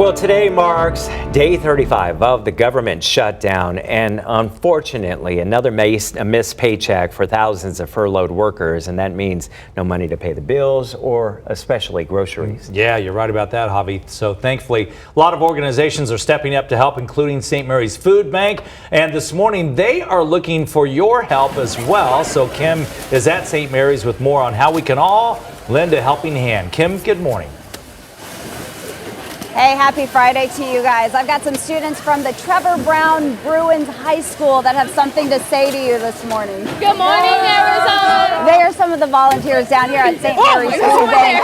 Well, today marks day 35 of the government shutdown, and unfortunately, another missed paycheck for thousands of furloughed workers, and that means no money to pay the bills or especially groceries. Yeah, you're right about that, Javi. So thankfully, a lot of organizations are stepping up to help, including St. Mary's Food Bank. And this morning, they are looking for your help as well. So Kim is at St. Mary's with more on how we can all lend a helping hand. Kim, good morning. Hey, happy Friday to you guys. I've got some students from the Trevor Brown Bruins High School that have something to say to you this morning. Good morning, Arizona. They are some of the volunteers down here at St. Mary's Food Bank.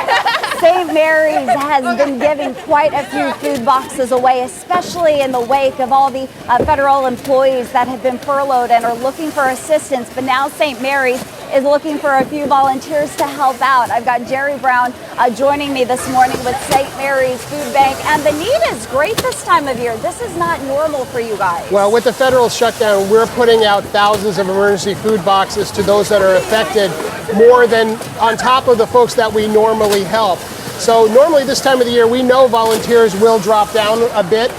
St. Mary's has been giving quite a few food boxes away, especially in the wake of all the federal employees that have been furloughed and are looking for assistance. But now St. Mary's is looking for a few volunteers to help out. I've got Jerry Brown joining me this morning with St. Mary's Food Bank, and the need is great this time of year. This is not normal for you guys. Well, with the federal shutdown, we're putting out thousands of emergency food boxes to those that are affected, more than on top of the folks that we normally help. So normally this time of the year, we know volunteers will drop down a bit.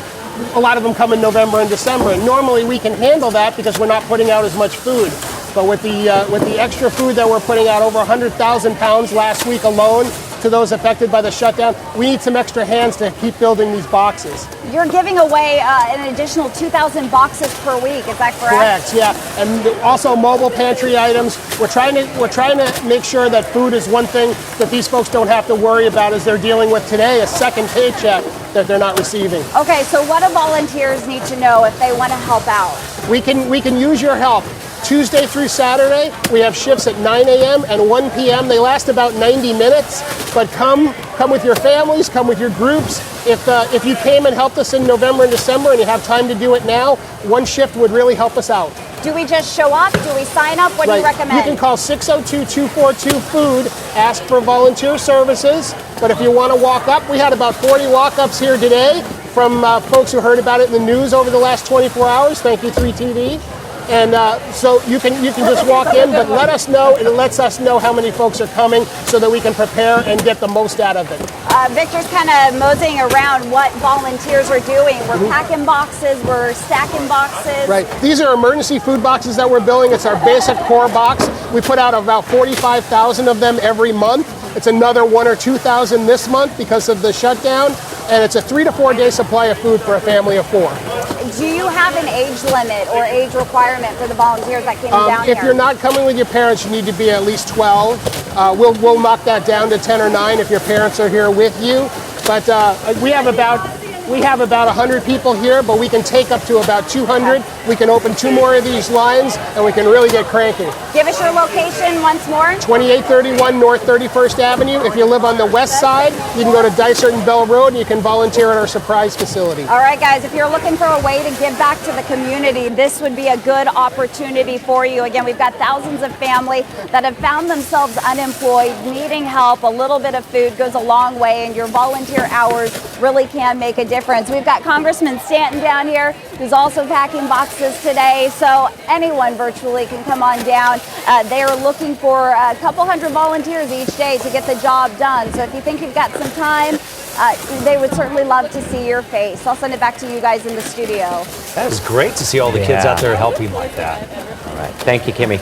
A lot of them come in November and December, and normally we can handle that because we're not putting out as much food. But with the extra food that we're putting out, over 100,000 pounds last week alone to those affected by the shutdown, we need some extra hands to keep building these boxes. You're giving away an additional 2,000 boxes per week, is that correct? Correct, yeah. And also mobile pantry items. We're trying to make sure that food is one thing that these folks don't have to worry about as they're dealing with today, a second paycheck that they're not receiving. Okay, so what do volunteers need to know if they want to help out? We can use your help. Tuesday through Saturday, we have shifts at 9 a.m. and 1 p.m. They last about 90 minutes, but come with your families, come with your groups. If you came and helped us in November and December and you have time to do it now, one shift would really help us out. Do we just show up? Do we sign up? What do you recommend? You can call 602-242-FOOD, ask for volunteer services, but if you want to walk up, we had about 40 walk-ups here today from folks who heard about it in the news over the last 24 hours. Thank you, 3TV. And so you can just walk in, but let us know, and it lets us know how many folks are coming so that we can prepare and get the most out of it. Victor's kind of moseying around what volunteers are doing. We're packing boxes, we're stacking boxes. Right. These are emergency food boxes that we're building. It's our basic core box. We put out about 45,000 of them every month. It's another 1,000 or 2,000 this month because of the shutdown, and it's a 3 to 4 day supply of food for a family of 4. Do you have an age limit or age requirement for the volunteers that came down here? If you're not coming with your parents, you need to be at least 12. We'll knock that down to 10 or 9 if your parents are here with you. But we have about 100 people here, but we can take up to about 200. We can open 2 more of these lines, and we can really get cranky. Give us your location once more. 2831 North 31st Avenue. If you live on the west side, you can go to Dysart and Bell Road, and you can volunteer at our surprise facility. All right, guys, if you're looking for a way to give back to the community, this would be a good opportunity for you. Again, we've got thousands of family that have found themselves unemployed, needing help. A little bit of food goes a long way, and your volunteer hours really can make a difference. We've got Congressman Stanton down here, who's also packing boxes today, so anyone virtually can come on down. They are looking for a couple hundred volunteers each day to get the job done. So if you think you've got some time, they would certainly love to see your face. I'll send it back to you guys in the studio. That is great to see all the kids out there helping like that. All right. Thank you, Kimmy.